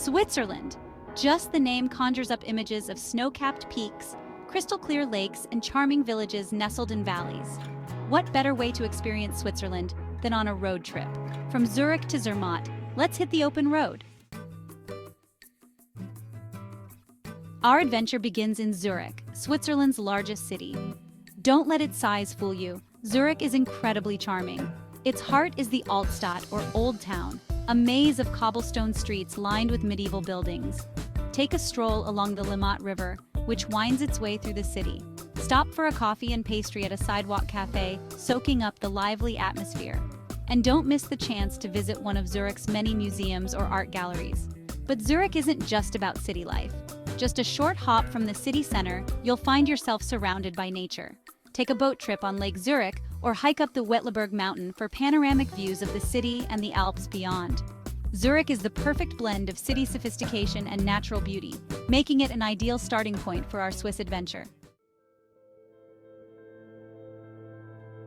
Switzerland. Just the name conjures up images of snow-capped peaks, crystal-clear lakes, and charming villages nestled in valleys. What better way to experience Switzerland than on a road trip? From Zurich to Zermatt, let's hit the open road. Our adventure begins in Zurich, Switzerland's largest city. Don't let its size fool you. Zurich is incredibly charming. Its heart is the Altstadt, or Old Town, a maze of cobblestone streets lined with medieval buildings. Take a stroll along the Zermatt River, which winds its way through the city. Stop for a coffee and pastry at a sidewalk cafe, soaking up the lively atmosphere. And don't miss the chance to visit one of Zurich's many museums or art galleries. But Zurich isn't just about city life. Just a short hop from the city center, you'll find yourself surrounded by nature. Take a boat trip on Lake Zurich or hike up the Wetleberg Mountain for panoramic views of the city and the Alps beyond. Zurich is the perfect blend of city sophistication and natural beauty, making it an ideal starting point for our Swiss adventure.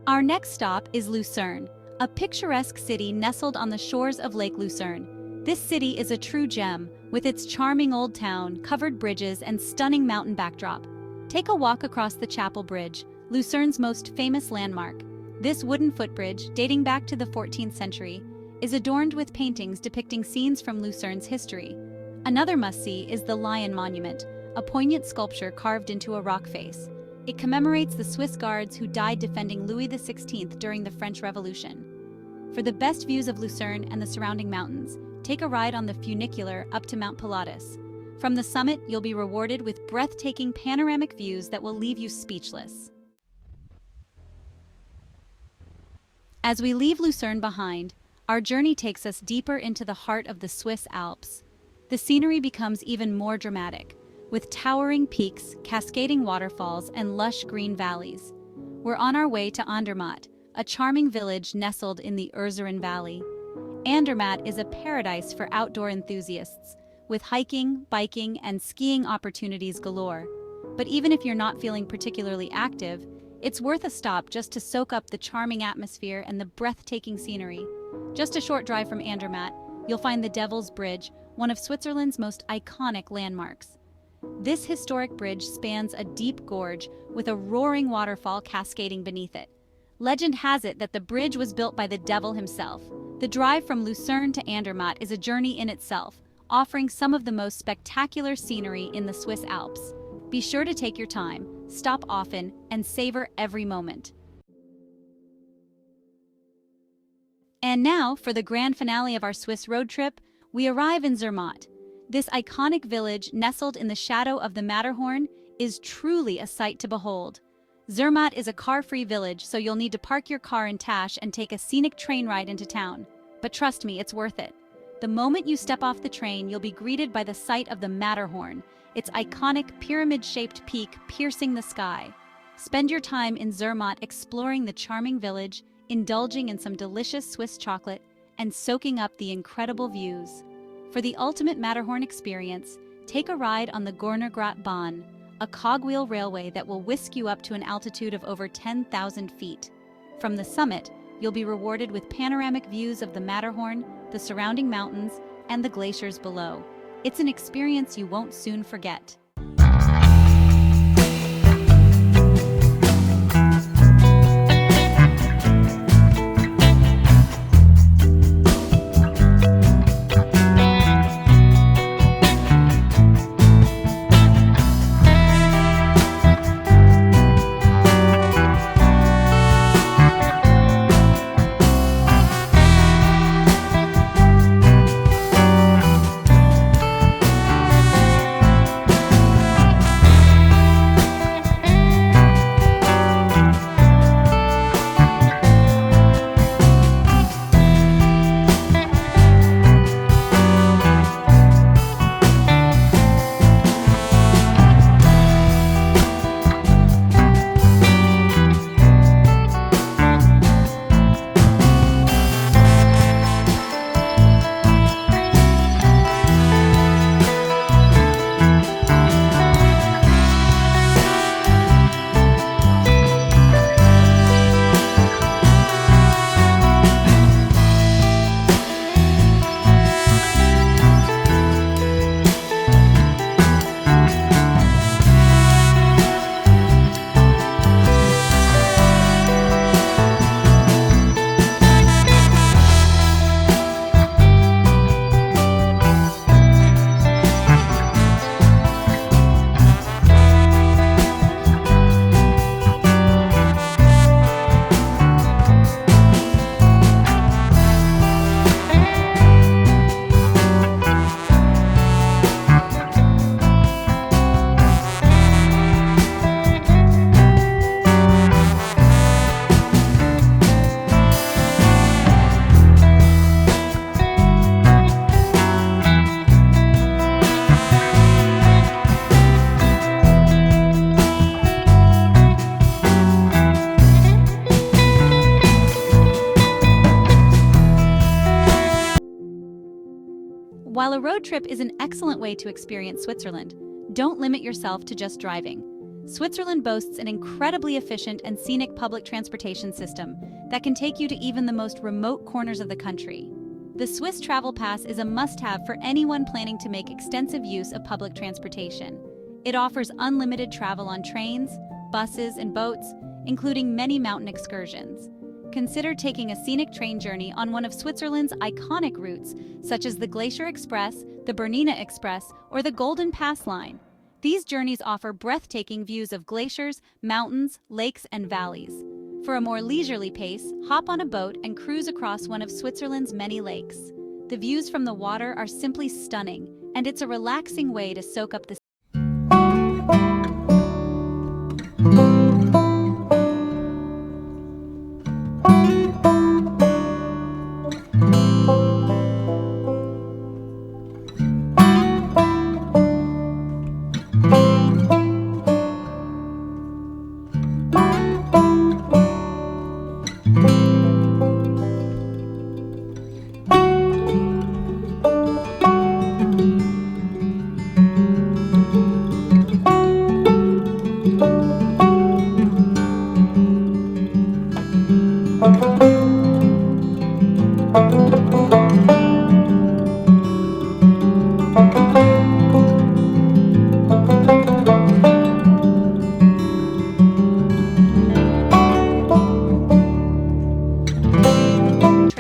Our next stop is Lucerne, a picturesque city nestled on the shores of Lake Lucerne. This city is a true gem, with its charming old town, covered bridges, and stunning mountain backdrop. Take a walk across the Chapel Bridge, Lucerne's most famous landmark. This wooden footbridge, dating back to the 14th century, is adorned with paintings depicting scenes from Lucerne's history. Another must-see is the Lion Monument, a poignant sculpture carved into a rock face. It commemorates the Swiss guards who died defending Louis XVI during the French Revolution. For the best views of Lucerne and the surrounding mountains, take a ride on the funicular up to Mount Pilatus. From the summit, you'll be rewarded with breathtaking panoramic views that will leave you speechless. As we leave Lucerne behind, our journey takes us deeper into the heart of the Swiss Alps. The scenery becomes even more dramatic, with towering peaks, cascading waterfalls, and lush green valleys. We're on our way to Andermatt, a charming village nestled in the Urseren Valley. Andermatt is a paradise for outdoor enthusiasts, with hiking, biking, and skiing opportunities galore. But even if you're not feeling particularly active, it's worth a stop just to soak up the charming atmosphere and the breathtaking scenery. Just a short drive from Andermatt, you'll find the Devil's Bridge, one of Switzerland's most iconic landmarks. This historic bridge spans a deep gorge with a roaring waterfall cascading beneath it. Legend has it that the bridge was built by the devil himself. The drive from Lucerne to Andermatt is a journey in itself, offering some of the most spectacular scenery in the Swiss Alps. Be sure to take your time, stop often, and savor every moment. And now, for the grand finale of our Swiss road trip, we arrive in Zermatt. This iconic village, nestled in the shadow of the Matterhorn, is truly a sight to behold. Zermatt is a car-free village, so you'll need to park your car in Tash and take a scenic train ride into town. But trust me, it's worth it. The moment you step off the train, you'll be greeted by the sight of the Matterhorn, its iconic pyramid-shaped peak piercing the sky. Spend your time in Zermatt exploring the charming village, indulging in some delicious Swiss chocolate, and soaking up the incredible views. For the ultimate Matterhorn experience, take a ride on the Gornergrat Bahn, a cogwheel railway that will whisk you up to an altitude of over 10,000 feet. From the summit, you'll be rewarded with panoramic views of the Matterhorn, the surrounding mountains, and the glaciers below. It's an experience you won't soon forget. a road trip is an excellent way to experience Switzerland, don't limit yourself to just driving. Switzerland boasts an incredibly efficient and scenic public transportation system that can take you to even the most remote corners of the country. The Swiss Travel Pass is a must-have for anyone planning to make extensive use of public transportation. It offers unlimited travel on trains, buses, and boats, including many mountain excursions. Consider taking a scenic train journey on one of Switzerland's iconic routes, such as the Glacier Express, the Bernina Express, or the Golden Pass Line. These journeys offer breathtaking views of glaciers, mountains, lakes, and valleys. For a more leisurely pace, hop on a boat and cruise across one of Switzerland's many lakes. The views from the water are simply stunning, and it's a relaxing way to soak up the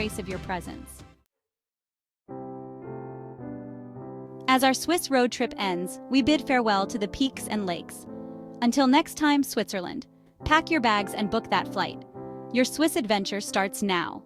trace of your presence. As our Swiss road trip ends, we bid farewell to the peaks and lakes. Until next time, Switzerland, pack your bags and book that flight. Your Swiss adventure starts now.